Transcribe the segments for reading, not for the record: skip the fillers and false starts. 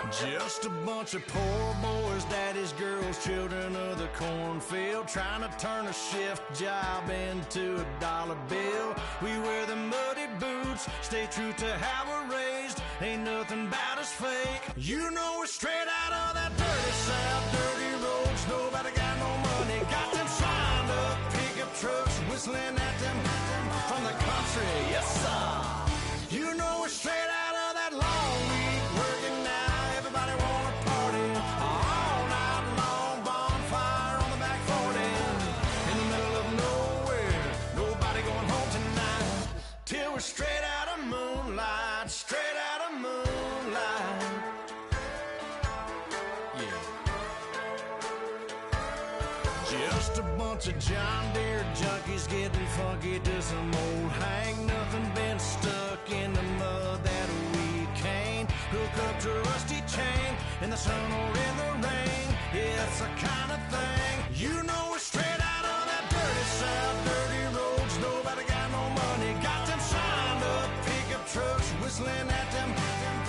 Just a bunch of poor boys, daddy's girls, children of the cornfield, trying to turn a shift job into a dollar bill. We wear the muddy boots, stay true to how we're raised. Ain't nothing about us fake. You know we're straight out of that dirty south, dirty roads. Nobody got no money, got them signed up pickup trucks, whistling at them from the country. Yes, sir. You know we're straight out of that long week working now. Everybody wanna party all night long, bonfire on the back 40 in the middle of nowhere. Nobody going home tonight till we're straight out of moonlight, straight out of moonlight. Yeah. Just a bunch of John Deere junkies getting funky to some old hang. Nothing been stuck in the mud that we can't hook up to a rusty chain in the sun or in the rain. Yeah, it's the kind of thing. You know we're straight out of that dirty south, dirty roads. Nobody got no money, got them signed up pickup trucks, whistling at them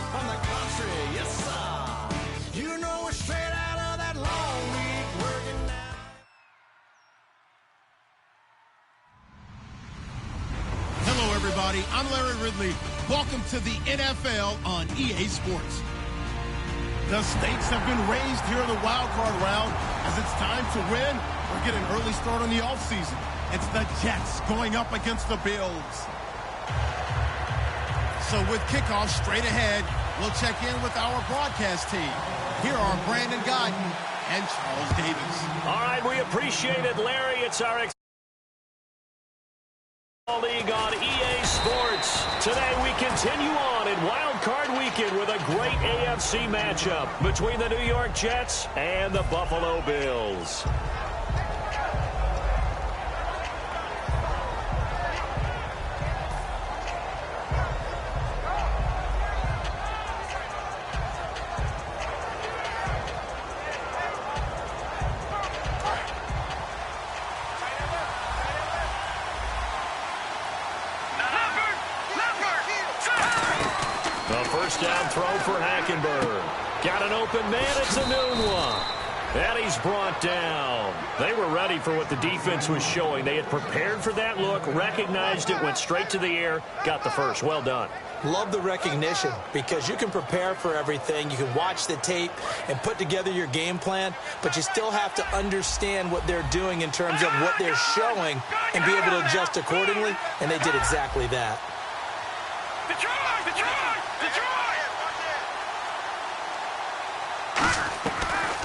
from the country. Yes, sir. You know we're straight out of that long week working now. Hello, everybody. I'm Larry Ridley. Welcome to the NFL on EA Sports. The stakes have been raised here in the wild card round. As it's time to win, we're getting an early start on the offseason. It's the Jets going up against the Bills. So with kickoff straight ahead, we'll check in with our broadcast team. Here are Brandon Guyton and Charles Davis. All right, we appreciate it, Larry. It's our League on EA Sports. Today we continue on in Wild Card Weekend with a great AFC matchup between the New York Jets and the Buffalo Bills. Down throw for Hackenberg. Got an open man. It's a noon one. And he's brought down. They were ready for what the defense was showing. They had prepared for that look, recognized it, went straight to the air, got the first. Well done. Love the recognition because you can prepare for everything. You can watch the tape and put together your game plan, but you still have to understand what they're doing in terms of what they're showing and be able to adjust accordingly, and they did exactly that.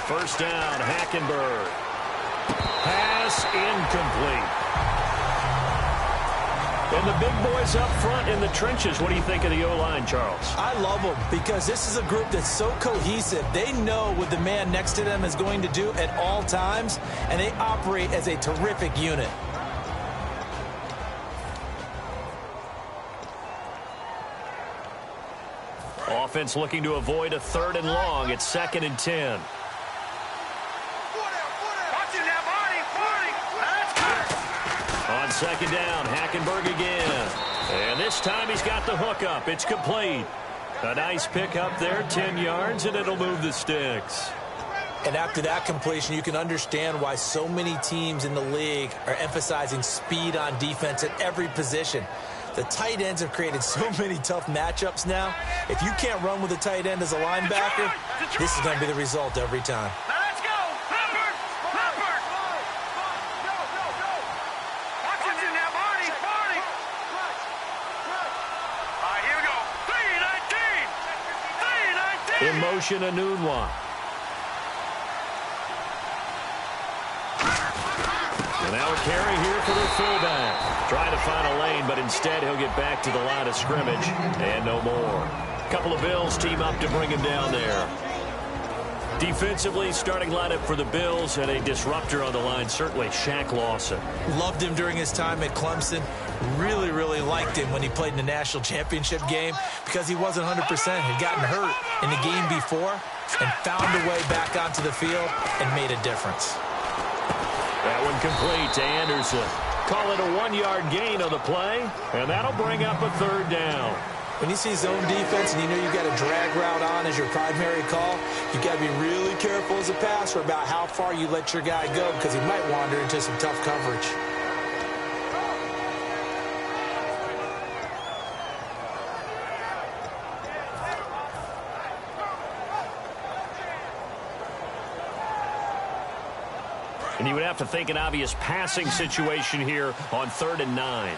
First down, Hackenberg. Pass incomplete. And the big boys up front in the trenches. What do you think of the O-line, Charles? I love them because this is a group that's so cohesive. They know what the man next to them is going to do at all times, and they operate as a terrific unit. Offense looking to avoid a 3rd and long. It's 2nd and 10. On 2nd down, Hackenberg again. And this time he's got the hook up. It's complete. A nice pick up there, 10 yards, and it'll move the sticks. And after that completion, you can understand why so many teams in the league are emphasizing speed on defense at every position. The tight ends have created so many tough matchups now. If you can't run with a tight end as a linebacker, this is going to be the result every time. Now let's go. Leopard. Watch it now, Barney. All right, here we go. 3-19. In motion, a noon one. And now a carry here for the fullback. Trying to find a lane, but instead he'll get back to the line of scrimmage and no more. A couple of Bills team up to bring him down there. Defensively, starting lineup for the Bills and a disruptor on the line, certainly Shaq Lawson. Loved him during his time at Clemson. Really, really liked him when he played in the national championship game because he wasn't 100%, had gotten hurt in the game before and found a way back onto the field and made a difference. That one complete to Anderson. Call it a 1-yard gain on the play, and that'll bring up a 3rd down. When you see zone defense and you know you've got a drag route on as your primary call, you've got to be really careful as a passer about how far you let your guy go because he might wander into some tough coverage. And you would have to think an obvious passing situation here on 3rd and 9.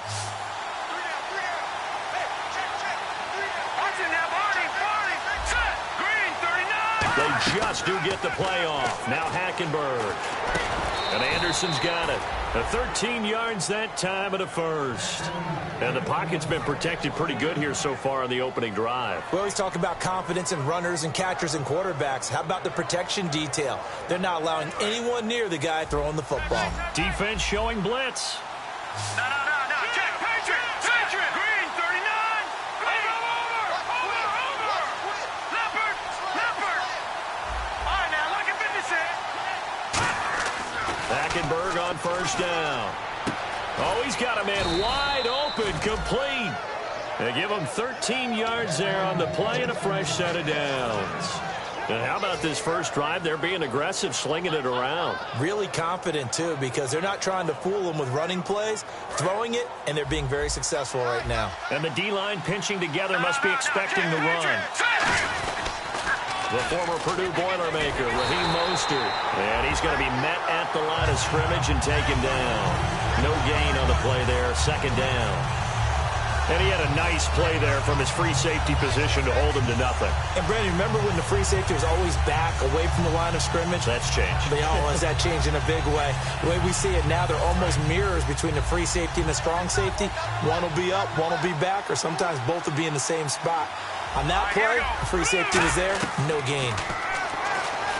They just do get the play off. Now Hackenberg. And Anderson's got it. 13 yards that time at a first. And the pocket's been protected pretty good here so far on the opening drive. We always talk about confidence in runners and catchers and quarterbacks. How about the protection detail? They're not allowing anyone near the guy throwing the football. Defense showing blitz. No. Check. Patriot. Green, 39. Over. Leopard. All right, now, look at business here. Hackenberg on first down. Oh, he's got a man wide open, complete. They give him 13 yards there on the play and a fresh set of downs. And how about this first drive? They're being aggressive, slinging it around. Really confident, too, because they're not trying to fool them with running plays, throwing it, and they're being very successful right now. And the D-line pinching together must be expecting the run. The former Purdue Boilermaker, Raheem Mostert. And he's going to be met at the line of scrimmage and taken down. No gain on the play there, 2nd down. And he had a nice play there from his free safety position to hold him to nothing. And, Brandon, remember when the free safety was always back away from the line of scrimmage? That's changed. Has that changed in a big way? The way we see it now, they're almost mirrors between the free safety and the strong safety. One will be up, one will be back, or sometimes both will be in the same spot. On that play, the free safety was there, no gain.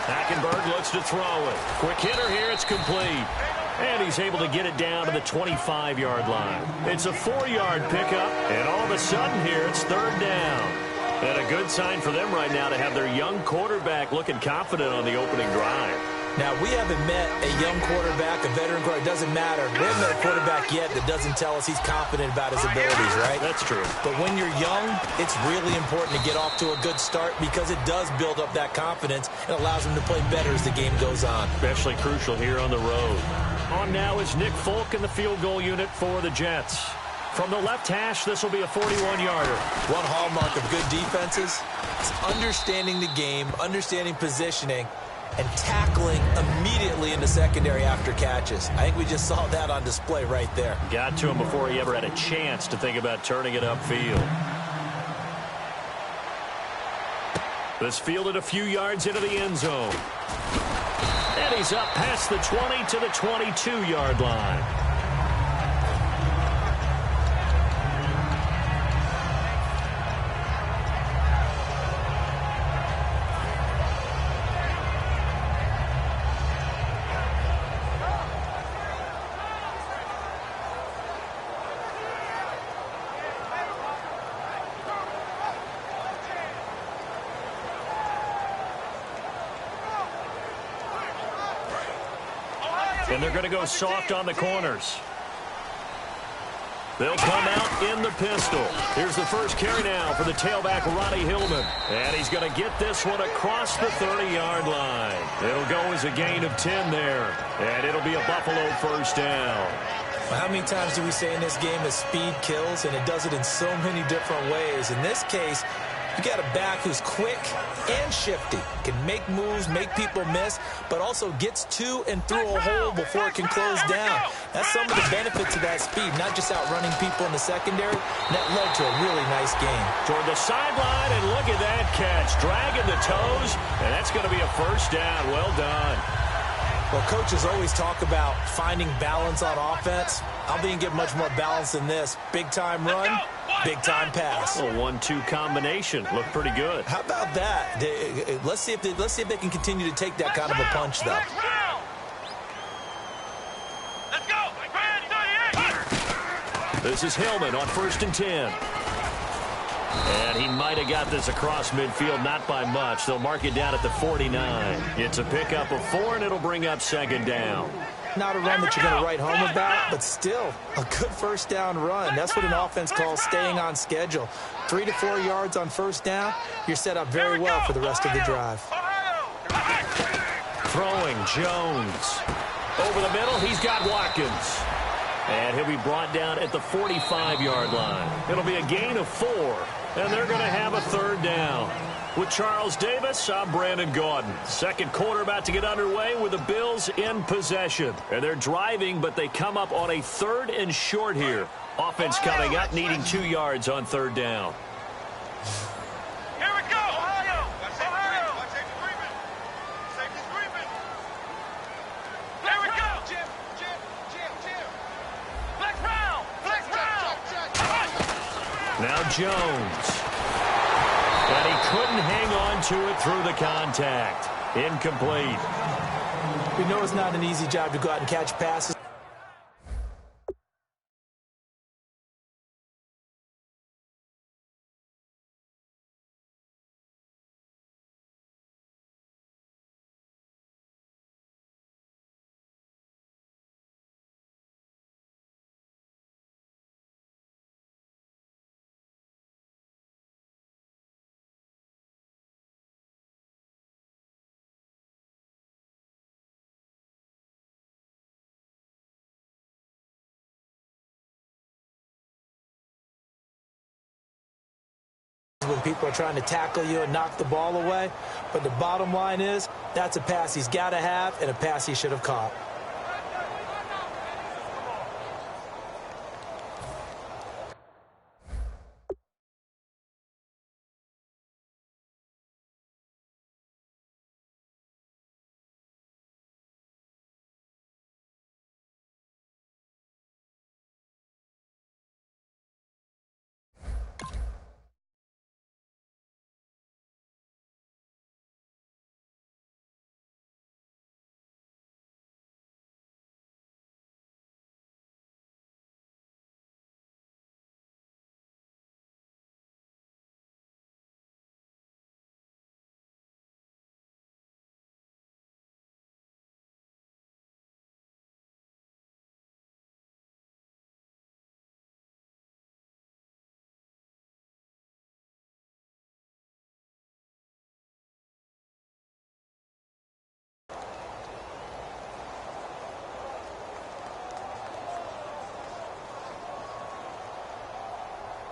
Hackenberg looks to throw it. Quick hitter here, it's complete. And he's able to get it down to the 25-yard line. It's a 4-yard pickup, and all of a sudden here, it's 3rd down. And a good sign for them right now to have their young quarterback looking confident on the opening drive. Now, we haven't met a young quarterback, a veteran quarterback. It doesn't matter. We haven't met a quarterback yet that doesn't tell us he's confident about his abilities, right? That's true. But when you're young, it's really important to get off to a good start because it does build up that confidence and allows him to play better as the game goes on. Especially crucial here on the road. On now is Nick Folk in the field goal unit for the Jets. From the left hash, this will be a 41-yarder. One hallmark of good defenses is understanding the game, understanding positioning, and tackling immediately in the secondary after catches. I think we just saw that on display right there. Got to him before he ever had a chance to think about turning it upfield. This fielded a few yards into the end zone. And he's up past the 20 to the 22-yard line. And they're going to go soft on the corners. They'll come out in the pistol. Here's the first carry now for the tailback, Ronnie Hillman. And he's going to get this one across the 30-yard line. It'll go as a gain of 10 there. And it'll be a Buffalo first down. Well, how many times do we say in this game that speed kills? And it does it in so many different ways. In this case, you got a back who's quick and shifty, can make moves, make people miss, but also gets to and through a hole before it can close down. That's some of the benefits of that speed, not just outrunning people in the secondary. And that led to a really nice game. Toward the sideline, and look at that catch. Dragging the toes, and that's going to be a first down. Well done. Well, coaches always talk about finding balance on offense. I don't think you get much more balance than this. Big-time run, big-time pass. A 1-2 combination. Looked pretty good. How about that? Let's see if they can continue to take that kind of a punch, though. Let's go. This is Hillman on 1st and 10. And he might have got this across midfield, not by much. They'll mark it down at the 49. It's a pickup of 4, and it'll bring up 2nd down. Not a run that you're going to write home about, but still a good first down run. That's what an offense calls staying on schedule. 3 to 4 yards on first down, you're set up very well for the rest of the drive. Throwing Jones. Over the middle, he's got Watkins. And he'll be brought down at the 45-yard line. It'll be a gain of 4, and they're going to have a third down. With Charles Davis, I'm Brandon Gaudin. Second quarter about to get underway with the Bills in possession. And they're driving, but they come up on a 3rd and short here. Offense coming up, needing 2 yards on third down. Here we go! Ohio! Safety screaming! Safety screaming! Here we go! Jim! Flex round! Now Jones. And he couldn't hang on to it through the contact. Incomplete. We know it's not an easy job to go out and catch passes. When people are trying to tackle you and knock the ball away. But the bottom line is, that's a pass he's got to have and a pass he should have caught.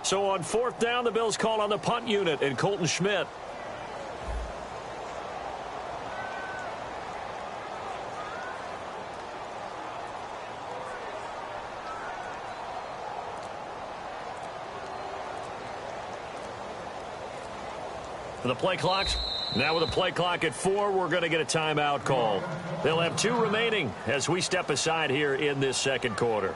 So on 4th down, the Bills call on the punt unit and Colton Schmidt. The play clocks. Now with the play clock at 4, we're going to get a timeout call. They'll have 2 remaining as we step aside here in this second quarter.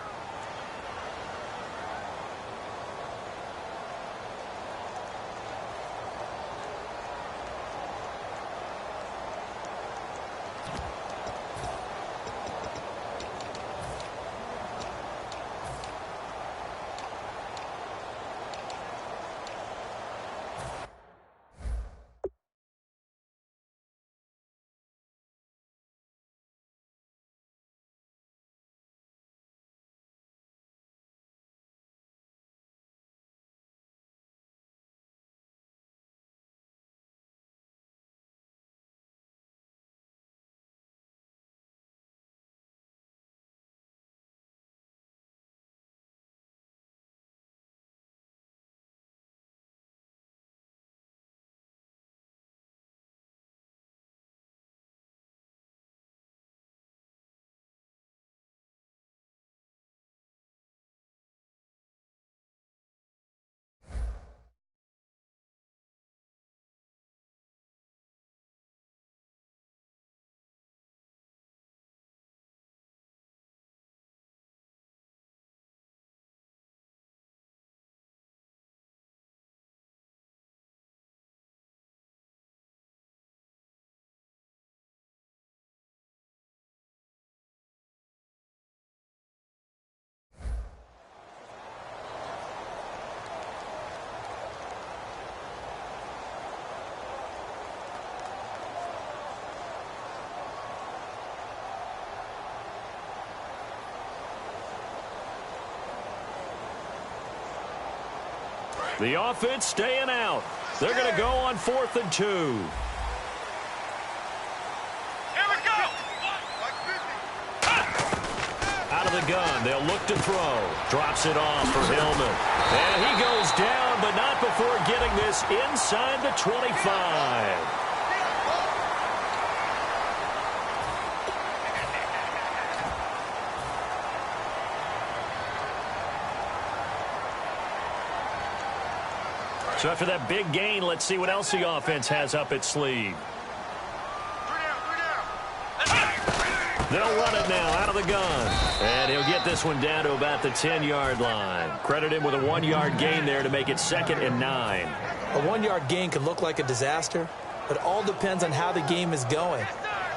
The offense staying out. They're going to go on 4th and 2. Here we go. Out of the gun. They'll look to throw. Drops it off for Hillman. And he goes down, but not before getting this inside the 25. So after that big gain, let's see what else the offense has up its sleeve. They'll run it now out of the gun. And he'll get this one down to about the 10-yard line. Credit him with a 1-yard gain there to make it 2nd and 9. A 1-yard gain can look like a disaster, but it all depends on how the game is going.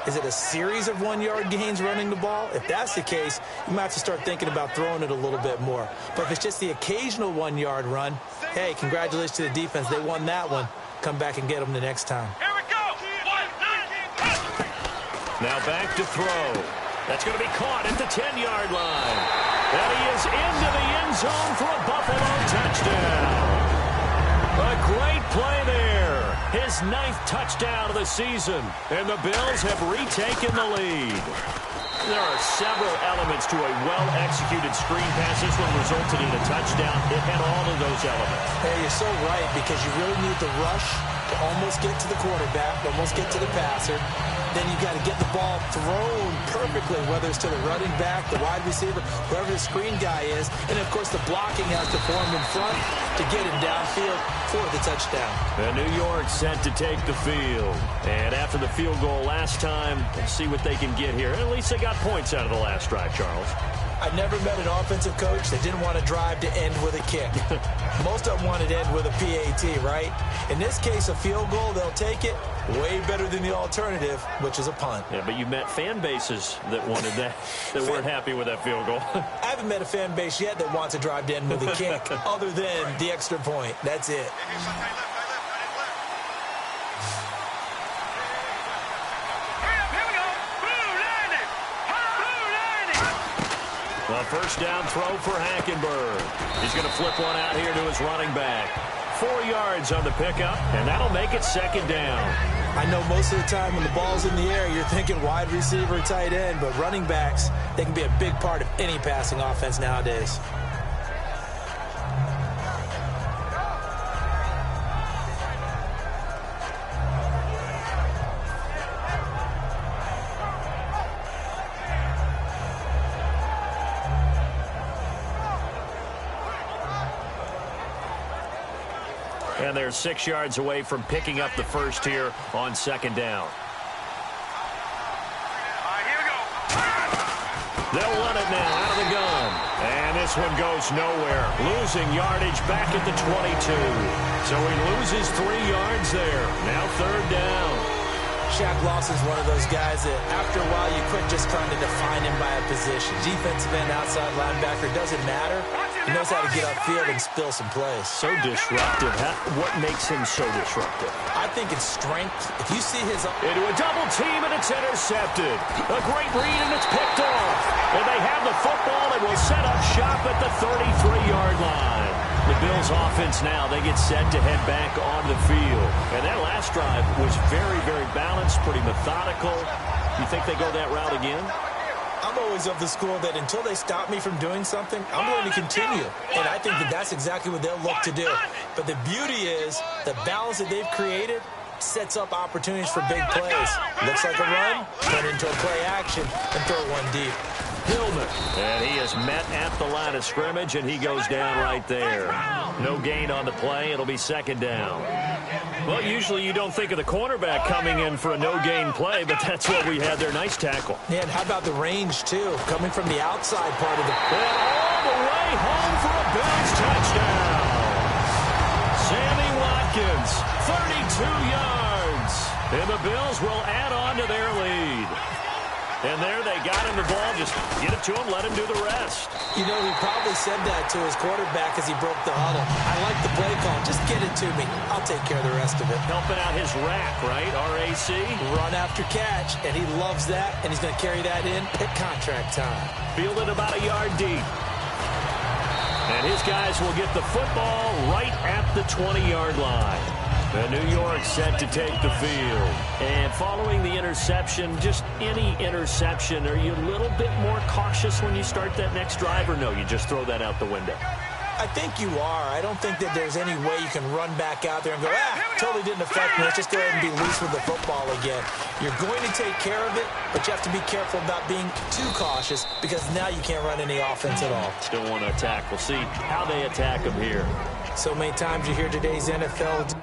Is it a series of 1-yard gains running the ball? If that's the case, you might have to start thinking about throwing it a little bit more. But if it's just the occasional 1-yard run, hey, congratulations to the defense. They won that one. Come back and get them the next time. Here we go. Now back to throw. That's going to be caught at the 10-yard line. And he is into the end zone for a Buffalo touchdown. A great play there. His 9th touchdown of the season. And the Bills have retaken the lead. There are several elements to a well-executed screen pass. This one resulted in a touchdown. It had all of those elements. Hey, you're so right, because you really need the rush to almost get to the quarterback, almost get to the passer. Then you got to get the ball thrown perfectly, whether it's to the running back, the wide receiver, whoever the screen guy is. And, of course, the blocking has to form in front to get him downfield for the touchdown. And New York set to take the field. And after the field goal last time, let's see what they can get here. At least they got points out of the last drive, Charles. I've never met an offensive coach that didn't want to drive to end with a kick. Most of them wanted to end with a PAT, right? In this case, a field goal, they'll take it. Way better than the alternative, which is a punt. Yeah, but you met fan bases that wanted that, that weren't happy with that field goal. I haven't met a fan base yet that wants to drive to end with a kick other than the extra point. That's it. A first down throw for Hackenberg. He's going to flip one out here to his running back. 4 yards on the pickup, and that'll make it 2nd down. I know most of the time when the ball's in the air, you're thinking wide receiver, tight end, but running backs, they can be a big part of any passing offense nowadays. And they're 6 yards away from picking up the first here on 2nd down. Here we go. They'll run it now out of the gun. And this one goes nowhere. Losing yardage back at the 22. So he loses 3 yards there. Now 3rd down. Shaq Lawson's one of those guys that after a while you quit just trying to define him by a position. Defensive end, outside linebacker, doesn't matter. He knows how to get upfield and spill some plays. So disruptive. What makes him so disruptive? I think it's strength. If you see his... Into a double team, and it's intercepted. A great read, and it's picked off. And they have the football and will set up shop at the 33-yard line. The Bills offense now, they get set to head back on the field. And that last drive was very, very balanced, pretty methodical. You think they go that route again? I'm always of the school that until they stop me from doing something, I'm going to continue. And I think that that's exactly what they'll look to do. But the beauty is the balance that they've created sets up opportunities for big plays. Looks like a run, turn into a play action, and throw one deep. Hillman. And he is met at the line of scrimmage, and he goes down right there. No gain on the play. It'll be 2nd down. Well, usually you don't think of the cornerback coming in for a no-gain play, but that's what we had there. Nice tackle. And how about the range, too? Coming from the outside part of the... And all the way home for a Bills touchdown. Sammy Watkins, 32 yards. And the Bills will add on to their lead. And there they got him the ball. Just get it to him, let him do the rest. You know, he probably said that to his quarterback as he broke the huddle. I like the play call. Just get it to me. I'll take care of the rest of it. Helping out his rack, right? RAC. Run after catch, and he loves that, and he's going to carry that in at contract time. Fielded about a yard deep. And his guys will get the football right at the 20-yard line. And New York set to take the field. And following the interception, just any interception, are you a little bit more cautious when you start that next drive, or no, you just throw that out the window? I think you are. I don't think that there's any way you can run back out there and go, totally didn't affect me. Let's just go ahead and be loose with the football again. You're going to take care of it, but you have to be careful about being too cautious because now you can't run any offense at all. Still want to attack. We'll see how they attack them here. So many times you hear today's NFL